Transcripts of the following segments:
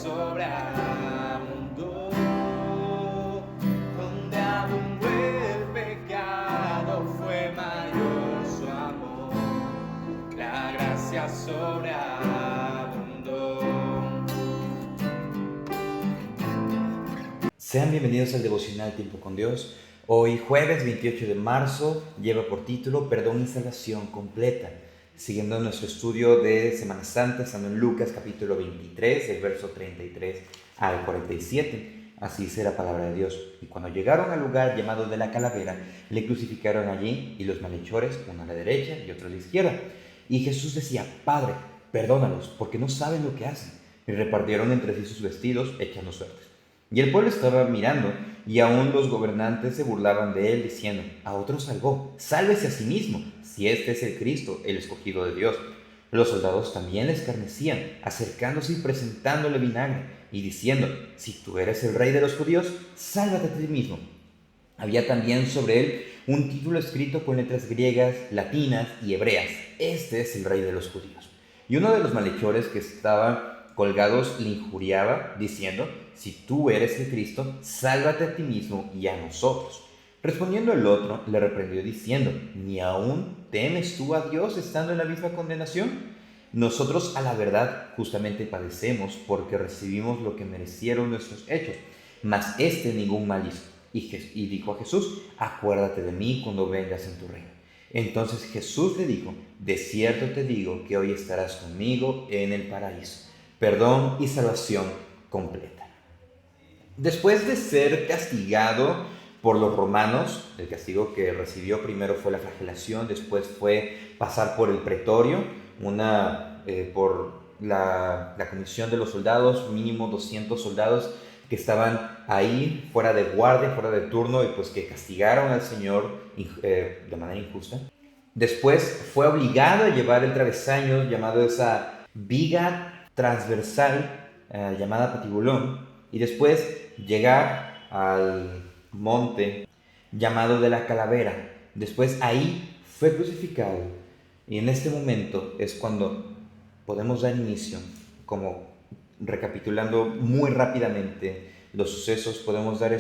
sobreabundó, donde abundó el pecado fue mayor su amor, la gracia sobreabundó. Sean bienvenidos al devocional Tiempo con Dios. Hoy jueves 28 de marzo lleva por título Perdón y Salvación Completa, siguiendo nuestro estudio de Semana Santa, estando en Lucas capítulo 23, el verso 33 al 47. Así dice la palabra de Dios. Y cuando llegaron al lugar llamado de la Calavera, le crucificaron allí, y los malhechores, uno a la derecha y otro a la izquierda. Y Jesús decía: Padre, perdónalos, porque no saben lo que hacen. Y repartieron entre sí sus vestidos, echando suertes. Y el pueblo estaba mirando, y aún los gobernantes se burlaban de él, diciendo: a otro salvó, sálvese a sí mismo, si este es el Cristo, el escogido de Dios. Los soldados también le escarnecían, acercándose y presentándole vinagre, y diciendo: si tú eres el rey de los judíos, sálvate a ti mismo. Había también sobre él un título escrito con letras griegas, latinas y hebreas: este es el rey de los judíos. Y uno de los malhechores que estaban colgados le injuriaba, diciendo: si tú eres el Cristo, sálvate a ti mismo y a nosotros. Respondiendo el otro, le reprendió diciendo: ¿ni aún temes tú a Dios estando en la misma condenación? Nosotros a la verdad justamente padecemos, porque recibimos lo que merecieron nuestros hechos, mas este ningún mal hizo. Y dijo a Jesús: acuérdate de mí cuando vengas en tu reino. Entonces Jesús le dijo: de cierto te digo que hoy estarás conmigo en el paraíso. Perdón y salvación completa. Después de ser castigado por los romanos, el castigo que recibió primero fue la flagelación, después fue pasar por el pretorio, por la comisión de los soldados, mínimo 200 soldados que estaban ahí fuera de guardia, fuera de turno, y pues que castigaron al Señor de manera injusta. Después fue obligado a llevar el travesaño llamado esa viga transversal llamada patibulón, y después llegar al monte llamado de la Calavera. Después ahí fue crucificado, y en este momento es cuando podemos dar inicio, como recapitulando muy rápidamente los sucesos, podemos dar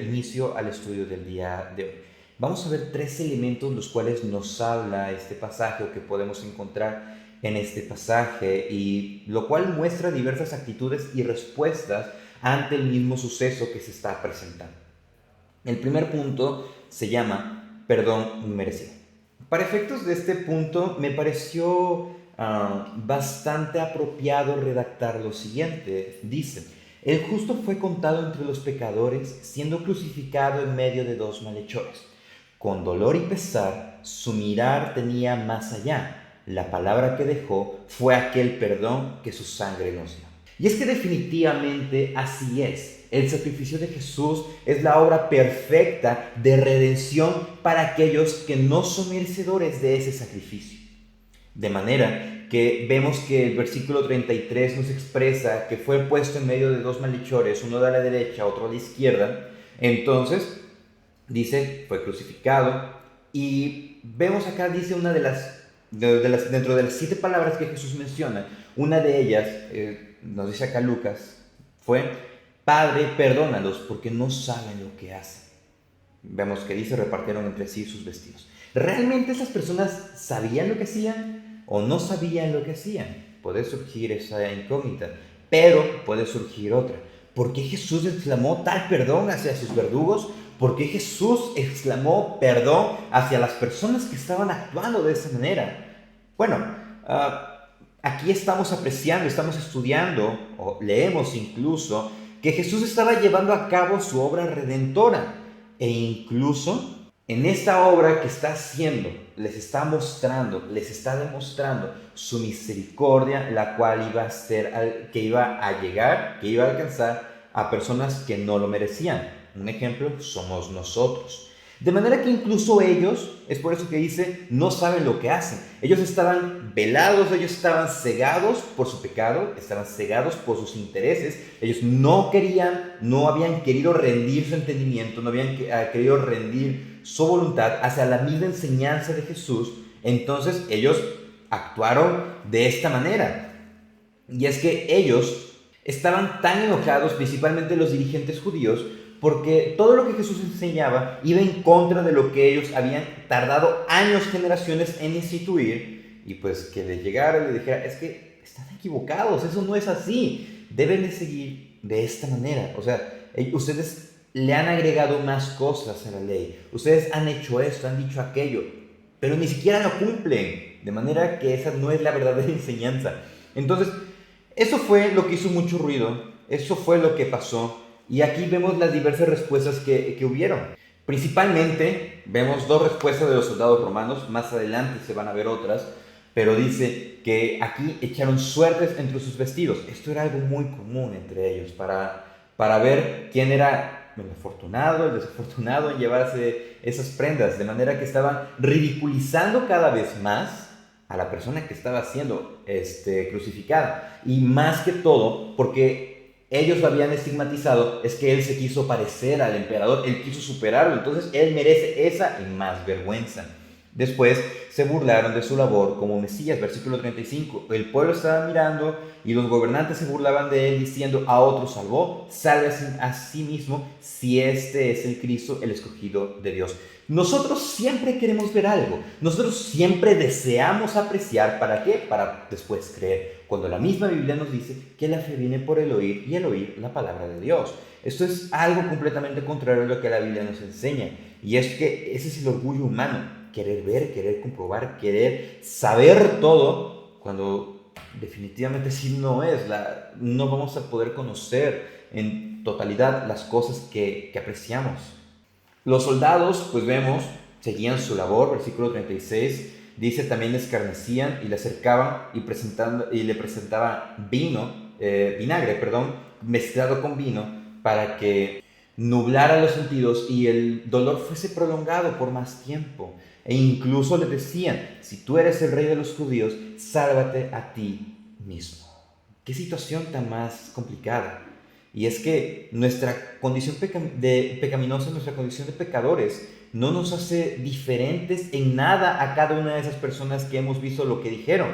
inicio al estudio del día de hoy. Vamos a ver tres elementos los cuales nos habla este pasaje, o que podemos encontrar en este pasaje, y lo cual muestra diversas actitudes y respuestas ante el mismo suceso que se está presentando. El primer punto se llama perdón inmerecido. Para efectos de este punto me pareció bastante apropiado redactar lo siguiente. Dice: el justo fue contado entre los pecadores, siendo crucificado en medio de dos malhechores. Con dolor y pesar, su mirar tenía más allá. La palabra que dejó fue aquel perdón que su sangre nos dio. Y es que definitivamente así es. El sacrificio de Jesús es la obra perfecta de redención para aquellos que no son merecedores de ese sacrificio. De manera que vemos que el versículo 33 nos expresa que fue puesto en medio de dos malhechores, uno de la derecha, otro a la izquierda. Entonces, dice, fue crucificado, y vemos acá, dice una dentro de las 7 palabras que Jesús menciona, una de ellas, nos dice acá Lucas, fue: Padre, perdónalos, porque no saben lo que hacen. Vemos que dice: repartieron entre sí sus vestidos. ¿Realmente esas personas sabían lo que hacían o no sabían lo que hacían? Puede surgir esa incógnita, pero puede surgir otra. ¿Por qué Jesús exclamó tal perdón hacia sus verdugos? ¿Por qué Jesús exclamó perdón hacia las personas que estaban actuando de esa manera? Bueno, aquí estamos apreciando, estamos estudiando, o leemos incluso, que Jesús estaba llevando a cabo su obra redentora, e incluso en esta obra que está haciendo, les está mostrando, les está demostrando su misericordia, la cual iba a llegar, que iba a alcanzar a personas que no lo merecían. Un ejemplo somos nosotros. De manera que incluso ellos, es por eso que dice, no saben lo que hacen. Ellos estaban velados, ellos estaban cegados por su pecado, estaban cegados por sus intereses. Ellos no habían querido rendir su entendimiento, no habían querido rendir su voluntad hacia la misma enseñanza de Jesús. Entonces ellos actuaron de esta manera. Y es que ellos Estaban tan enojados, principalmente los dirigentes judíos, porque todo lo que Jesús enseñaba iba en contra de lo que ellos habían tardado años, generaciones en instituir, y pues que les llegara y les dijera, es que están equivocados, eso no es así, deben de seguir de esta manera. O sea, ustedes le han agregado más cosas a la ley, ustedes han hecho esto, han dicho aquello, pero ni siquiera lo cumplen, de manera que esa no es la verdadera enseñanza. Entonces, eso fue lo que hizo mucho ruido, eso fue lo que pasó, y aquí vemos las diversas respuestas que hubieron. Principalmente vemos dos respuestas de los soldados romanos, más adelante se van a ver otras, pero dice que aquí echaron suertes entre sus vestidos. Esto era algo muy común entre ellos, para ver quién era el afortunado, el desafortunado en llevarse esas prendas, de manera que estaban ridiculizando cada vez más a la persona que estaba siendo crucificada. Y más que todo, porque ellos lo habían estigmatizado, es que él se quiso parecer al emperador, él quiso superarlo, entonces él merece esa y más vergüenza. Después se burlaron de su labor como Mesías, versículo 35. El pueblo estaba mirando y los gobernantes se burlaban de él diciendo, a otro salvó, sálvese a sí mismo si este es el Cristo, el escogido de Dios. Nosotros siempre queremos ver algo, nosotros siempre deseamos apreciar, ¿para qué? Para después creer, cuando la misma Biblia nos dice que la fe viene por el oír y el oír la palabra de Dios. Esto es algo completamente contrario a lo que la Biblia nos enseña, y es que ese es el orgullo humano, querer ver, querer comprobar, querer saber todo, cuando definitivamente sí no es, no vamos a poder conocer en totalidad las cosas que apreciamos. Los soldados, pues vemos, seguían su labor, versículo 36, dice, también le escarnecían y le acercaban y le presentaban vinagre, mezclado con vino, para que nublara los sentidos y el dolor fuese prolongado por más tiempo. E incluso le decían, si tú eres el rey de los judíos, sálvate a ti mismo. Qué situación tan más complicada. Y es que nuestra condición pecaminosa, nuestra condición de pecadores, no nos hace diferentes en nada a cada una de esas personas que hemos visto lo que dijeron.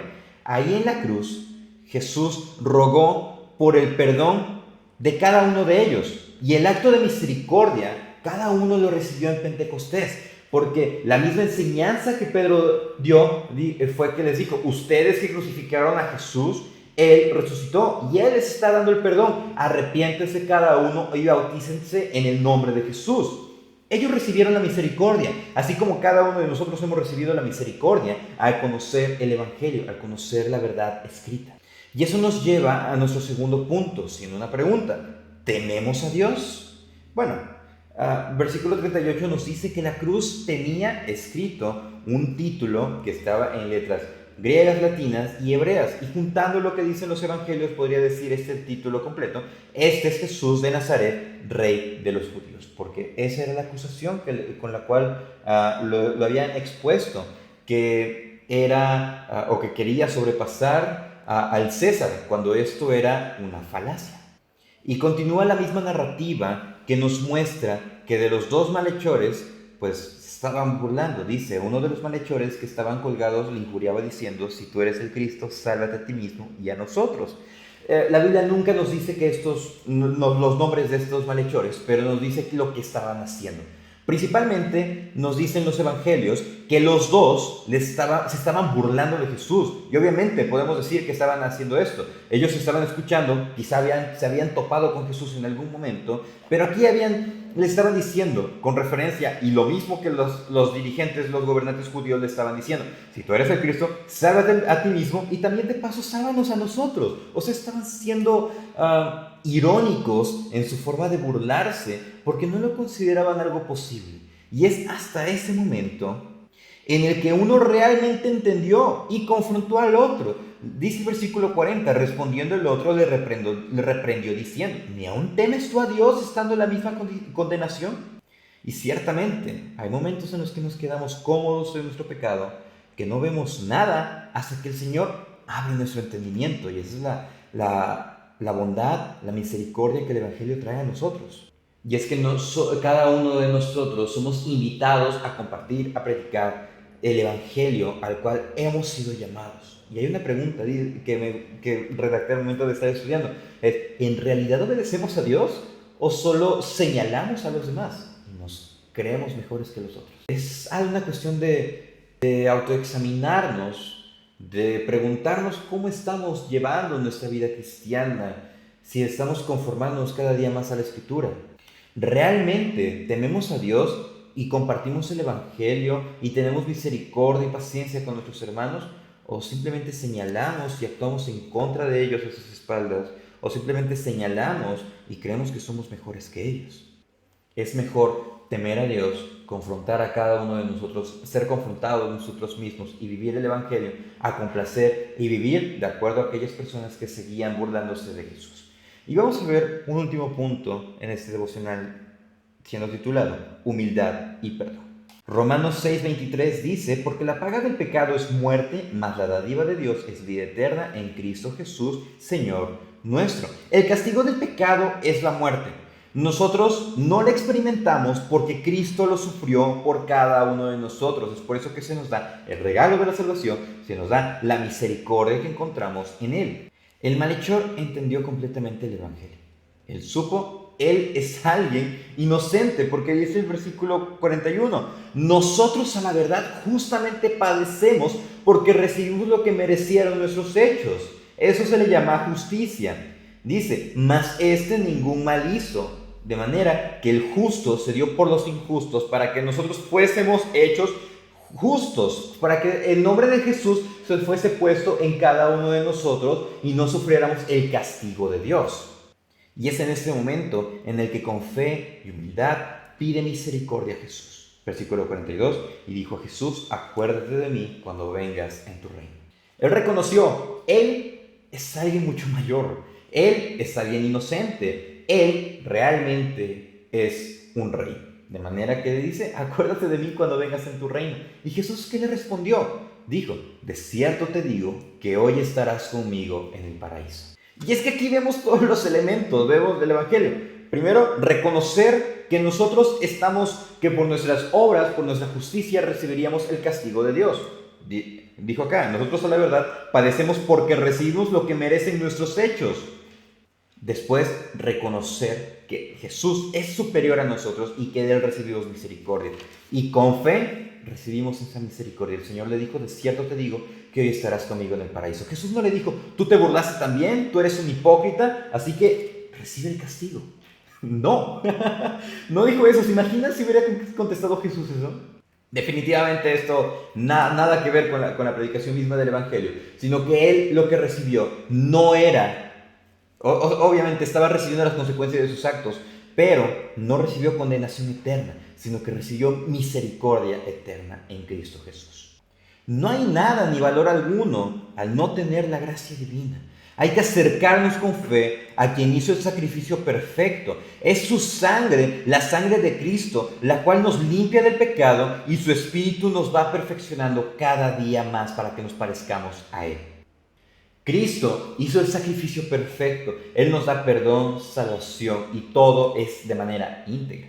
Ahí en la cruz, Jesús rogó por el perdón de cada uno de ellos. Y el acto de misericordia, cada uno lo recibió en Pentecostés. Porque la misma enseñanza que Pedro dio fue que les dijo, ustedes que crucificaron a Jesús, Él resucitó y Él les está dando el perdón. Arrepiéntense cada uno y bautícense en el nombre de Jesús. Ellos recibieron la misericordia, así como cada uno de nosotros hemos recibido la misericordia al conocer el Evangelio, al conocer la verdad escrita. Y eso nos lleva a nuestro segundo punto, siendo una pregunta. ¿Tememos a Dios? Bueno, versículo 38 nos dice que la cruz tenía escrito un título que estaba en letras griegas, latinas y hebreas, y juntando lo que dicen los evangelios podría decir este título completo: este es Jesús de Nazaret, rey de los judíos, porque esa era la acusación con la cual lo habían expuesto, que era o que quería sobrepasar al César, cuando esto era una falacia. Y continúa la misma narrativa que nos muestra que de los dos malhechores, pues se estaban burlando. Dice, uno de los malhechores que estaban colgados le injuriaba diciendo, si tú eres el Cristo, sálvate a ti mismo y a nosotros. La Biblia nunca nos dice que los nombres de estos malhechores, pero nos dice lo que estaban haciendo. Principalmente nos dicen los evangelios que los dos se estaban burlando de Jesús. Y obviamente podemos decir que estaban haciendo esto. Ellos estaban escuchando, quizá se habían topado con Jesús en algún momento, pero aquí le estaban diciendo, con referencia, y lo mismo que los dirigentes, los gobernantes judíos le estaban diciendo, si tú eres el Cristo, sálvate a ti mismo y también de paso sálvanos a nosotros. O sea, estaban siendo irónicos en su forma de burlarse porque no lo consideraban algo posible. Y es hasta ese momento en el que uno realmente entendió y confrontó al otro. Dice el versículo 40, respondiendo el otro le reprendió diciendo, ¿ni aún temes tú a Dios estando en la misma condenación? Y ciertamente hay momentos en los que nos quedamos cómodos en nuestro pecado, que no vemos nada hasta que el Señor abre nuestro entendimiento, y esa es la bondad, la misericordia que el Evangelio trae a nosotros. Y es que cada uno de nosotros somos invitados a compartir, a predicar el Evangelio al cual hemos sido llamados. Y hay una pregunta que redacté al momento de estar estudiando. ¿En realidad obedecemos a Dios o solo señalamos a los demás y nos creemos mejores que los otros? Es una cuestión de autoexaminarnos, de preguntarnos cómo estamos llevando nuestra vida cristiana, si estamos conformándonos cada día más a la Escritura. ¿Realmente tememos a Dios y compartimos el Evangelio y tenemos misericordia y paciencia con nuestros hermanos? ¿O simplemente señalamos y actuamos en contra de ellos a sus espaldas? ¿O simplemente señalamos y creemos que somos mejores que ellos? Es mejor temer a Dios, confrontar a cada uno de nosotros, ser confrontados nosotros mismos y vivir el Evangelio a complacer y vivir de acuerdo a aquellas personas que seguían burlándose de Jesús. Y vamos a ver un último punto en este devocional, siendo titulado Humildad y Perdón. Romanos 6:23 dice: porque la paga del pecado es muerte, mas la dádiva de Dios es vida eterna en Cristo Jesús, Señor nuestro. El castigo del pecado es la muerte. Nosotros no lo experimentamos porque Cristo lo sufrió por cada uno de nosotros. Es por eso que se nos da el regalo de la salvación, se nos da la misericordia que encontramos en Él. El malhechor entendió completamente el Evangelio. Él supo, él es alguien inocente, porque dice el versículo 41, nosotros a la verdad justamente padecemos porque recibimos lo que merecieron nuestros hechos. Eso se le llama justicia. Dice, mas ningún mal hizo, de manera que el justo se dio por los injustos para que nosotros fuésemos hechos justos, para que el nombre de Jesús se fuese puesto en cada uno de nosotros y no sufriéramos el castigo de Dios. Y es en este momento en el que con fe y humildad pide misericordia a Jesús. Versículo 42, y dijo a Jesús, acuérdate de mí cuando vengas en tu reino. Él reconoció, él es alguien mucho mayor, él es alguien inocente, él realmente es un rey. De manera que le dice, acuérdate de mí cuando vengas en tu reino. ¿Y Jesús qué le respondió? Dijo, de cierto te digo que hoy estarás conmigo en el paraíso. Y es que aquí vemos todos los elementos, vemos del Evangelio. Primero, reconocer que nosotros que por nuestras obras, por nuestra justicia, recibiríamos el castigo de Dios. Dijo acá, nosotros a la verdad padecemos porque recibimos lo que merecen nuestros hechos. Después, reconocer que Jesús es superior a nosotros y que de Él recibimos misericordia. Y con fe recibimos esa misericordia. El Señor le dijo, de cierto te digo que hoy estarás conmigo en el paraíso. Jesús no le dijo, tú te burlaste también, tú eres un hipócrita, así que recibe el castigo. No, no dijo eso. ¿Se imaginan si hubiera contestado Jesús eso? Definitivamente esto nada que ver con la predicación misma del Evangelio, sino que Él lo que recibió no era... Obviamente estaba recibiendo las consecuencias de sus actos, pero no recibió condenación eterna, sino que recibió misericordia eterna en Cristo Jesús. No hay nada ni valor alguno al no tener la gracia divina. Hay que acercarnos con fe a quien hizo el sacrificio perfecto. Es su sangre, la sangre de Cristo, la cual nos limpia del pecado y su Espíritu nos va perfeccionando cada día más para que nos parezcamos a Él. Cristo hizo el sacrificio perfecto. Él nos da perdón, salvación y todo es de manera íntegra.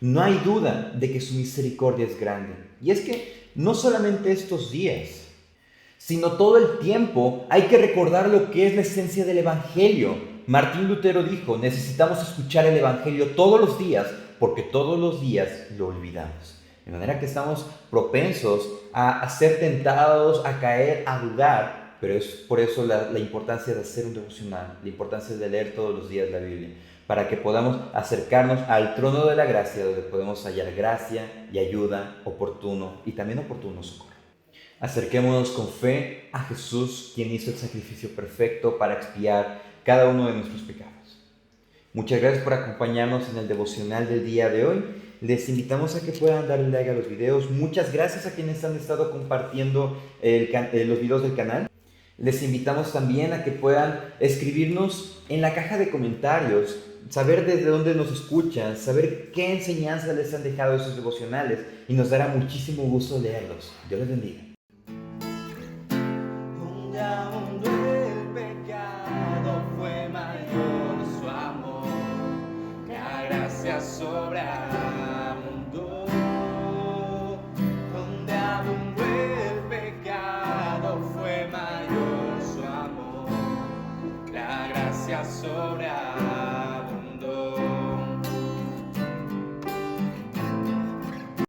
No hay duda de que su misericordia es grande. Y es que no solamente estos días, sino todo el tiempo hay que recordar lo que es la esencia del Evangelio. Martín Lutero dijo, necesitamos escuchar el Evangelio todos los días porque todos los días lo olvidamos. De manera que estamos propensos a ser tentados, a caer, a dudar. Pero es por eso la importancia de hacer un devocional, la importancia de leer todos los días la Biblia, para que podamos acercarnos al trono de la gracia, donde podemos hallar gracia y ayuda oportuno y también oportuno socorro. Acerquémonos con fe a Jesús, quien hizo el sacrificio perfecto para expiar cada uno de nuestros pecados. Muchas gracias por acompañarnos en el devocional del día de hoy. Les invitamos a que puedan darle like a los videos. Muchas gracias a quienes han estado compartiendo los videos del canal. Les invitamos también a que puedan escribirnos en la caja de comentarios, saber desde dónde nos escuchan, saber qué enseñanzas les han dejado esos devocionales y nos dará muchísimo gusto leerlos. Dios les bendiga. Donde el pecado fue mayor su amor, la gracia sobreabundó. Donde abundó el pecado fue mayor gracia sobra.